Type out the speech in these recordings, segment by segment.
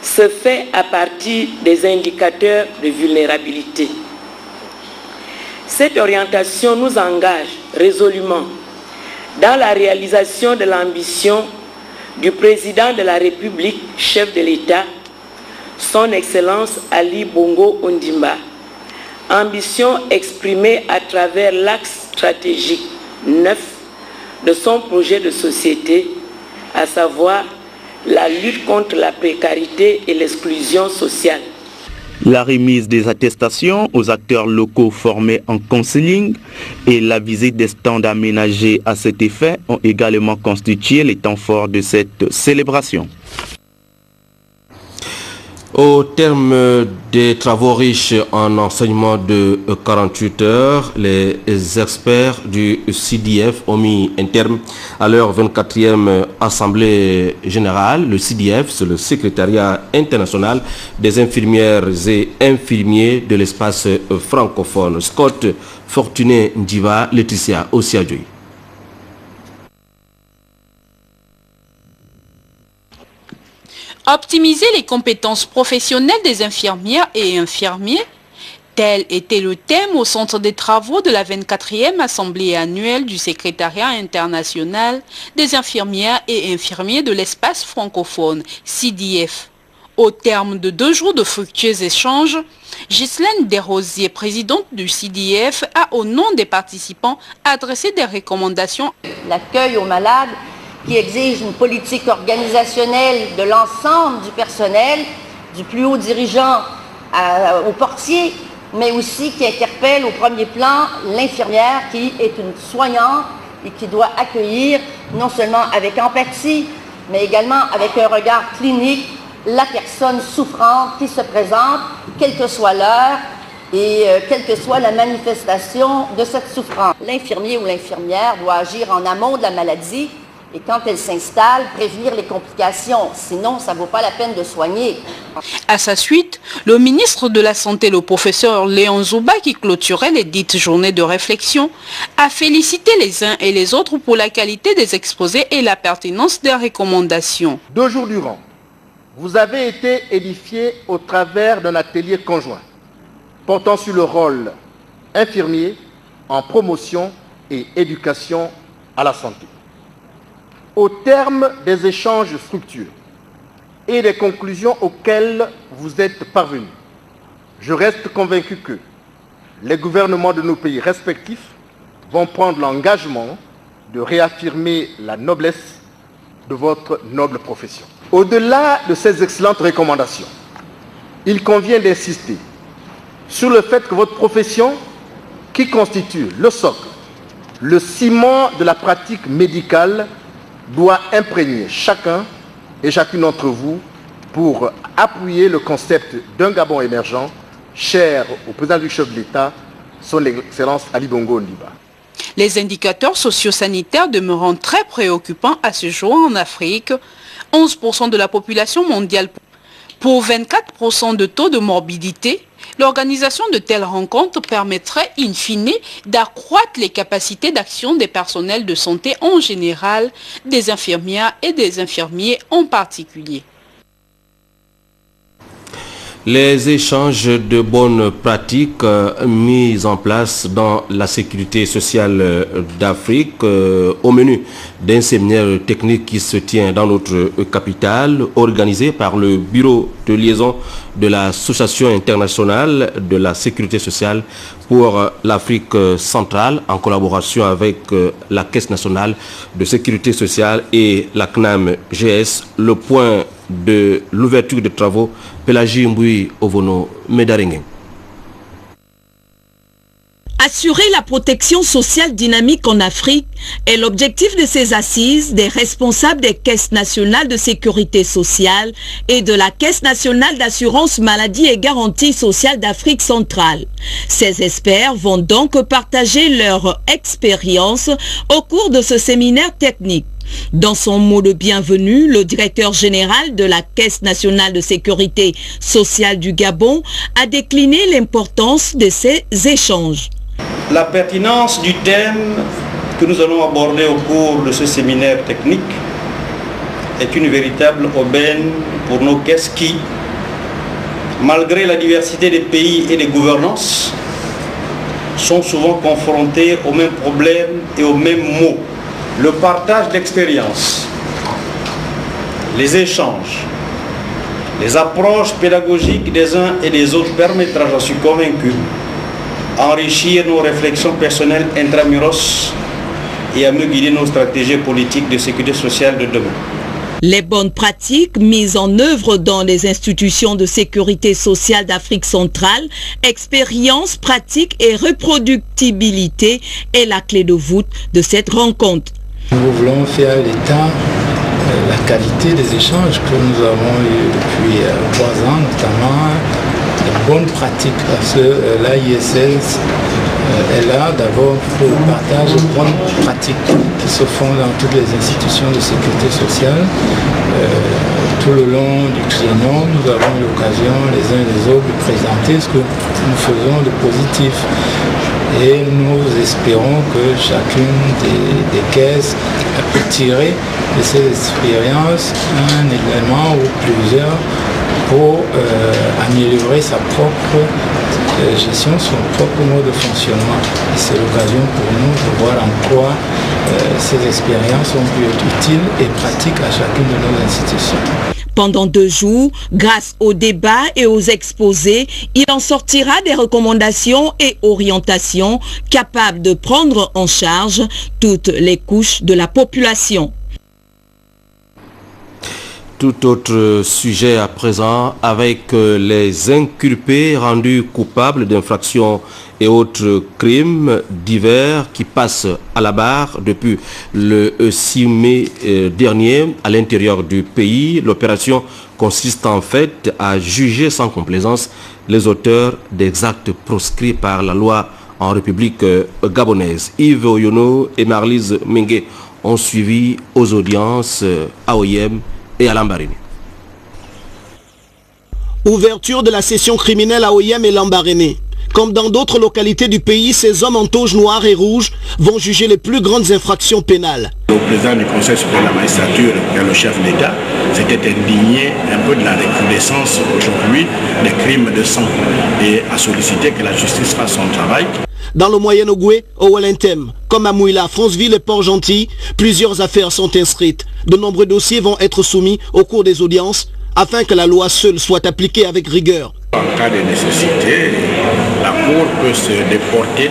se fait à partir des indicateurs de vulnérabilité. Cette orientation nous engage résolument dans la réalisation de l'ambition du président de la République, chef de l'État, son Excellence Ali Bongo Ondimba. Ambition exprimée à travers l'axe stratégique 9 de son projet de société, à savoir la lutte contre la précarité et l'exclusion sociale. La remise des attestations aux acteurs locaux formés en counseling et la visite des stands aménagés à cet effet ont également constitué les temps forts de cette célébration. Au terme des travaux riches en enseignement de 48 heures, les experts du CDF ont mis un terme à leur 24e Assemblée générale. Le CDF, c'est le secrétariat international des infirmières et infirmiers de l'espace francophone. Scott Fortuné Ndiva, Laetitia Osiadjoui. Optimiser les compétences professionnelles des infirmières et infirmiers, tel était le thème au centre des travaux de la 24e Assemblée annuelle du Secrétariat international des infirmières et infirmiers de l'espace francophone, CDF. Au terme de 2 jours de fructueux échanges, Ghislaine Desrosiers, présidente du CDF, a au nom des participants adressé des recommandations. L'accueil aux malades qui exige une politique organisationnelle de l'ensemble du personnel, du plus haut dirigeant au portier, mais aussi qui interpelle au premier plan l'infirmière qui est une soignante et qui doit accueillir non seulement avec empathie, mais également avec un regard clinique la personne souffrante qui se présente, quelle que soit l'heure et quelle que soit la manifestation de cette souffrance. L'infirmier ou l'infirmière doit agir en amont de la maladie et quand elle s'installe, prévenir les complications. Sinon, ça ne vaut pas la peine de soigner. À sa suite, le ministre de la Santé, le professeur Léon Zouba, qui clôturait les dites journées de réflexion, a félicité les uns et les autres pour la qualité des exposés et la pertinence des recommandations. 2 jours durant, vous avez été édifiés au travers d'un atelier conjoint portant sur le rôle infirmier en promotion et éducation à la santé. Au terme des échanges fructueux et des conclusions auxquelles vous êtes parvenus, je reste convaincu que les gouvernements de nos pays respectifs vont prendre l'engagement de réaffirmer la noblesse de votre noble profession. Au-delà de ces excellentes recommandations, il convient d'insister sur le fait que votre profession, qui constitue le socle, le ciment de la pratique médicale, doit imprégner chacun et chacune d'entre vous pour appuyer le concept d'un Gabon émergent, cher au président du chef de l'État, son Excellence Ali Bongo Ondimba. Les indicateurs socio-sanitaires demeurant très préoccupants à ce jour en Afrique. 11% de la population mondiale pour 24% de taux de morbidité. L'organisation de telles rencontres permettrait in fine d'accroître les capacités d'action des personnels de santé en général, des infirmières et des infirmiers en particulier. Les échanges de bonnes pratiques mis en place dans la sécurité sociale d'Afrique au menu d'un séminaire technique qui se tient dans notre capitale, organisé par le bureau de liaison de l'Association internationale de la sécurité sociale pour l'Afrique centrale en collaboration avec la Caisse nationale de sécurité sociale et la CNAM-GS. Le point de l'ouverture des travaux, Pélagie Mboui Ovono Médaringue. Assurer la protection sociale dynamique en Afrique est l'objectif de ces assises des responsables des caisses nationales de sécurité sociale et de la Caisse nationale d'assurance maladie et garantie sociale d'Afrique centrale. Ces experts vont donc partager leur expérience au cours de ce séminaire technique. Dans son mot de bienvenue, le directeur général de la Caisse nationale de sécurité sociale du Gabon a décliné l'importance de ces échanges. La pertinence du thème que nous allons aborder au cours de ce séminaire technique est une véritable aubaine pour nos caisses qui, malgré la diversité des pays et des gouvernances, sont souvent confrontés aux mêmes problèmes et aux mêmes maux. Le partage d'expériences, les échanges, les approches pédagogiques des uns et des autres permettra, j'en suis convaincu, enrichir nos réflexions personnelles intramuros et à mieux guider nos stratégies politiques de sécurité sociale de demain. Les bonnes pratiques mises en œuvre dans les institutions de sécurité sociale d'Afrique centrale, expérience, pratique et reproductibilité est la clé de voûte de cette rencontre. Nous voulons faire l'état la qualité des échanges que nous avons eus depuis 3 ans, notamment les bonnes pratiques, parce que l'AISS est là d'abord pour le partage de bonnes pratiques qui se font dans toutes les institutions de sécurité sociale. Tout le long du triennum, nous avons eu l'occasion les uns et les autres de présenter ce que nous faisons de positif. Et nous espérons que chacune des caisses peut tirer de ces expériences un élément ou plusieurs pour améliorer sa propre gestion, son propre mode de fonctionnement. Et c'est l'occasion pour nous de voir en quoi ces expériences ont pu être utiles et pratiques à chacune de nos institutions. Pendant 2 jours, grâce aux débats et aux exposés, il en sortira des recommandations et orientations capables de prendre en charge toutes les couches de la population. Tout autre sujet à présent avec les inculpés rendus coupables d'infractions et autres crimes divers qui passent à la barre depuis le 6 mai dernier à l'intérieur du pays. L'opération consiste en fait à juger sans complaisance les auteurs des actes proscrits par la loi en République gabonaise. Yves Oyono et Marlise Mengue ont suivi aux audiences à Oyem et à Lambaréné. Ouverture de la session criminelle à Oyem et Lambaréné. Comme dans d'autres localités du pays, ces hommes en toge noire et rouge vont juger les plus grandes infractions pénales. Le président du Conseil supérieur de la magistrature, le chef de l'État, s'était indigné un peu de la recrudescence aujourd'hui des crimes de sang et a sollicité que la justice fasse son travail. Dans le Moyen-Ogoué, au Wellington, comme à Mouila, Franceville et Port-Gentil, plusieurs affaires sont inscrites. De nombreux dossiers vont être soumis au cours des audiences afin que la loi seule soit appliquée avec rigueur. En cas de nécessité, la Cour peut se déporter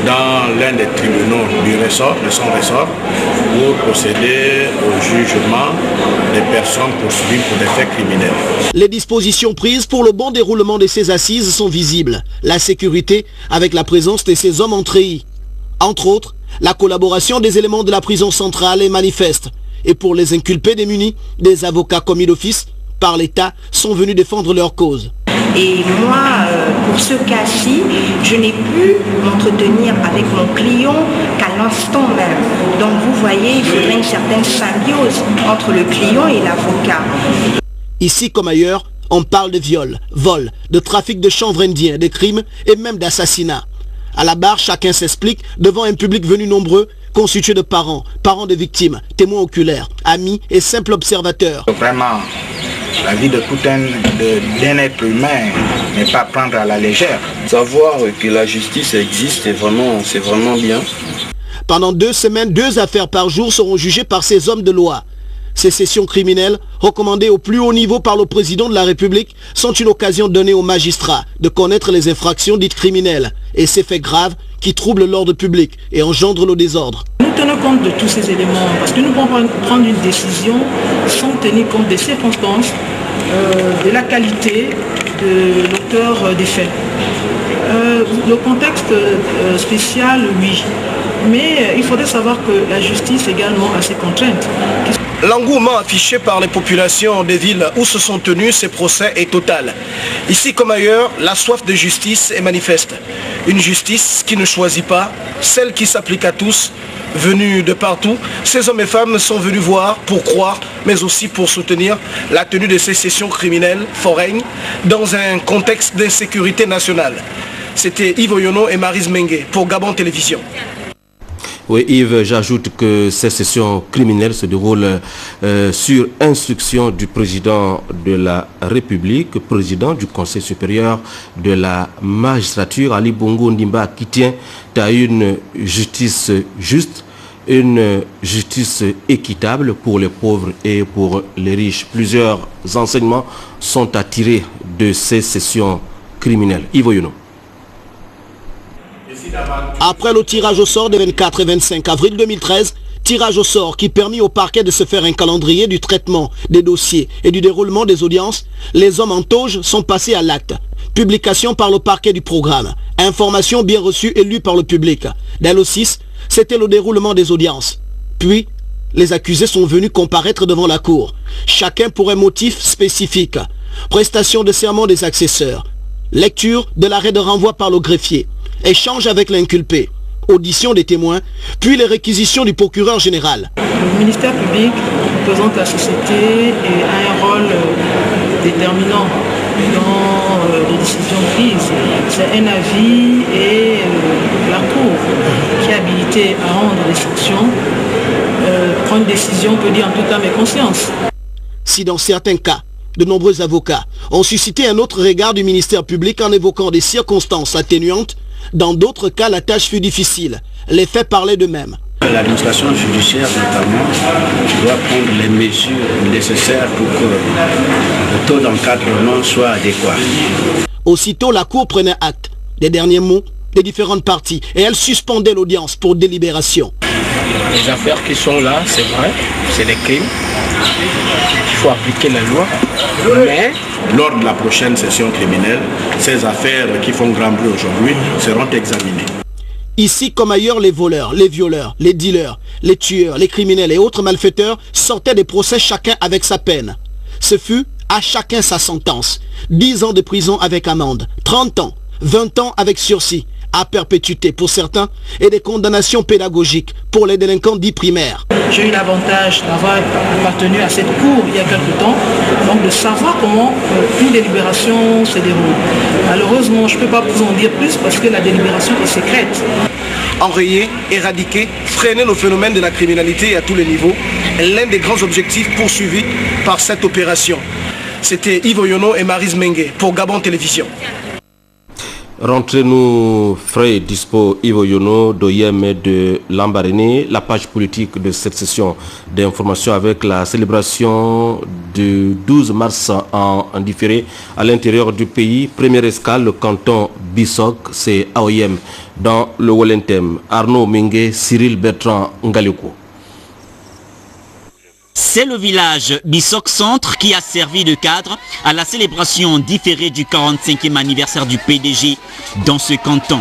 dans l'un des tribunaux de son ressort pour procéder au jugement des personnes poursuivies pour des faits criminels. Les dispositions prises pour le bon déroulement de ces assises sont visibles. La sécurité avec la présence de ces hommes en treillis. Entre autres, la collaboration des éléments de la prison centrale est manifeste. Et pour les inculpés démunis, des avocats commis d'office par l'État sont venus défendre leur cause. Et moi, pour ce cas-ci, je n'ai pu m'entretenir avec mon client qu'à l'instant même. Donc vous voyez, il faudrait une certaine symbiose entre le client et l'avocat. Ici comme ailleurs, on parle de viol, vol, de trafic de chanvre indien, de crimes et même d'assassinats. À la barre, chacun s'explique devant un public venu nombreux, constitué de parents, parents de victimes, témoins oculaires, amis et simples observateurs. Vraiment, la vie de tout d'un être humain n'est pas à prendre à la légère. Savoir que la justice existe, c'est vraiment bien. Pendant 2 semaines, 2 affaires par jour seront jugées par ces hommes de loi. Ces sessions criminelles, recommandées au plus haut niveau par le président de la République, sont une occasion donnée aux magistrats de connaître les infractions dites criminelles et ces faits graves qui troublent l'ordre public et engendrent le désordre. Nous tenons compte de tous ces éléments parce que nous pouvons prendre une décision sans tenir compte des circonstances, de la qualité de l'auteur des faits. Le contexte spécial, oui, mais il faudrait savoir que la justice également a ses contraintes. L'engouement affiché par les populations des villes où se sont tenus ces procès est total. Ici comme ailleurs, la soif de justice est manifeste. Une justice qui ne choisit pas, celle qui s'applique à tous, venus de partout. Ces hommes et femmes sont venus voir pour croire, mais aussi pour soutenir la tenue de ces sessions criminelles foraines dans un contexte d'insécurité nationale. C'était Yves Oyono et Marlise Mengue pour Gabon Télévision. Oui, Yves, j'ajoute que ces sessions criminelles se déroulent sur instruction du président de la République, président du Conseil supérieur de la magistrature, Ali Bongo Ndimba, qui tient à une justice juste, une justice équitable pour les pauvres et pour les riches. Plusieurs enseignements sont à tirer de ces sessions criminelles. Yves Oyuno. Après le tirage au sort des 24 et 25 avril 2013, tirage au sort qui permit au parquet de se faire un calendrier du traitement des dossiers et du déroulement des audiences, les hommes en toge sont passés à l'acte. Publication par le parquet du programme, information bien reçue et lue par le public. Dès le 6, c'était le déroulement des audiences. Puis, les accusés sont venus comparaître devant la cour, chacun pour un motif spécifique. Prestation de serment des accesseurs, lecture de l'arrêt de renvoi par le greffier, échange avec l'inculpé, audition des témoins, puis les réquisitions du procureur général. Le ministère public représente la société et a un rôle déterminant dans les décisions prises. C'est un avis et la Cour qui est habilitée à rendre des sanctions, prendre une décision peut dire en tout cas mes consciences. Si dans certains cas, de nombreux avocats ont suscité un autre regard du ministère public en évoquant des circonstances atténuantes, dans d'autres cas, la tâche fut difficile. Les faits parlaient d'eux-mêmes. L'administration judiciaire, notamment, doit prendre les mesures nécessaires pour que le taux d'encadrement soit adéquat. Aussitôt, la Cour prenait acte des derniers mots des différentes parties et elle suspendait l'audience pour délibération. Les affaires qui sont là, c'est vrai, c'est des crimes. Il faut appliquer la loi, mais lors de la prochaine session criminelle, ces affaires qui font grand bruit aujourd'hui seront examinées. Ici comme ailleurs, les voleurs, les violeurs, les dealers, les tueurs, les criminels et autres malfaiteurs sortaient des procès chacun avec sa peine. Ce fut à chacun sa sentence. 10 ans de prison avec amende, 30 ans, 20 ans avec sursis, à perpétuité pour certains et des condamnations pédagogiques pour les délinquants dits primaires. J'ai eu l'avantage d'avoir appartenu à cette cour il y a quelque temps, donc de savoir comment une délibération se déroule. Malheureusement, je ne peux pas vous en dire plus parce que la délibération est secrète. Enrayer, éradiquer, freiner le phénomène de la criminalité à tous les niveaux est l'un des grands objectifs poursuivis par cette opération. C'était Yves Oyuno et Maryse Mengue pour Gabon Télévision. Rentrez-nous frais dispo Yves Oyuno d'OIM et de Lambaréné, la page politique de cette session d'information avec la célébration du 12 mars en différé à l'intérieur du pays. Première escale, le canton Bissok, c'est AOIM dans le Walentem. Arnaud Mingue, Cyril Bertrand Ngalioko. C'est le village Bissok Centre qui a servi de cadre à la célébration différée du 45e anniversaire du PDG dans ce canton.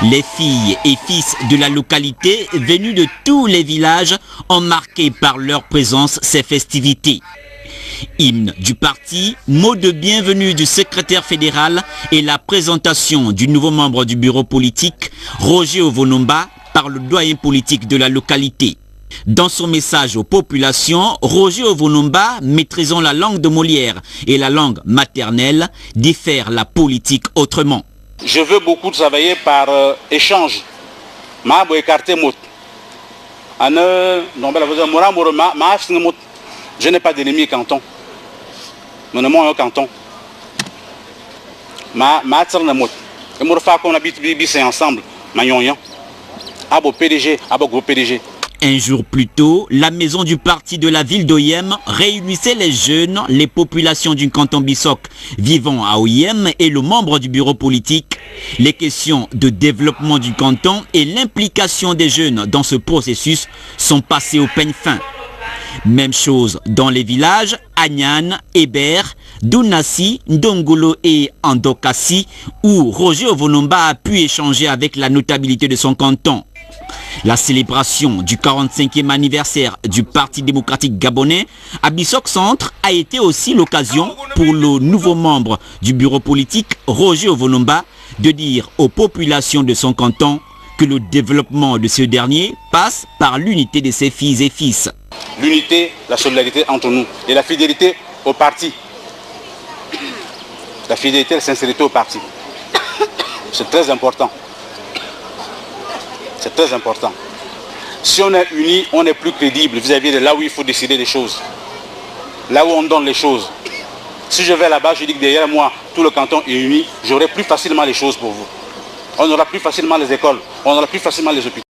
Les filles et fils de la localité venus de tous les villages ont marqué par leur présence ces festivités. Hymne du parti, mot de bienvenue du secrétaire fédéral et la présentation du nouveau membre du bureau politique, Roger Ovonomba, par le doyen politique de la localité. Dans son message aux populations, Roger Ovonomba, maîtrisant la langue de Molière et la langue maternelle, dit faire la politique autrement. Je veux beaucoup travailler par échange. Je n'ai pas d'ennemi canton. Nous ne sommes canton. On habite ensemble. PDG. Un jour plus tôt, la maison du parti de la ville d'Oyem réunissait les jeunes, les populations du canton Bissok vivant à Oyem et le membre du bureau politique. Les questions de développement du canton et l'implication des jeunes dans ce processus sont passées au peigne fin. Même chose dans les villages Agnan, Hébert, Dounassi, Ndongolo et Andokassi où Roger Ovonomba a pu échanger avec la notabilité de son canton. La célébration du 45e anniversaire du Parti démocratique gabonais à Bissok Centre a été aussi l'occasion pour le nouveau membre du bureau politique, Roger Ovonomba, de dire aux populations de son canton que le développement de ce dernier passe par l'unité de ses filles et fils. L'unité, la solidarité entre nous et la fidélité au parti. La fidélité et la sincérité au parti. C'est très important. C'est très important. Si on est unis, on est plus crédible vis-à-vis de là où il faut décider des choses. Là où on donne les choses. Si je vais là-bas, je dis que derrière moi, tout le canton est uni, j'aurai plus facilement les choses pour vous. On aura plus facilement les écoles, on aura plus facilement les hôpitaux.